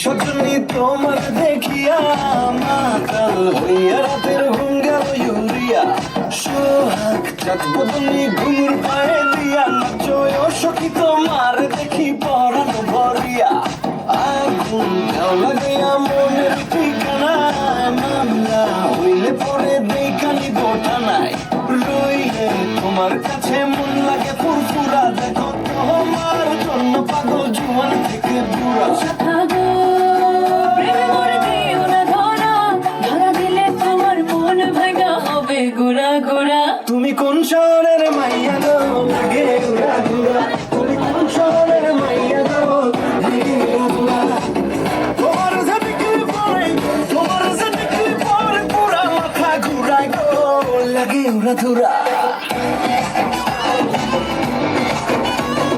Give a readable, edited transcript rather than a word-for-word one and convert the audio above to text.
সজনী তোমার দেখিয়া মাতাল হইয়া রাতের ঘুম গেল ইউরিয়া সোহাগ চাঁদ বদনি ঘুমুর পায়ে দিয়া নাচয় সখী তোমার দেখি পরানো ভরিয়া আগুন দাও লাগাইয়া মনের ঠিকানায় মামলা হইলে পরে দেখানি বোটা নাই রইলে তোমার কাছে মন লাগে ফুরফুরা দেখো তোমার জন্য পাগল জুয়ান থেকে বুড়া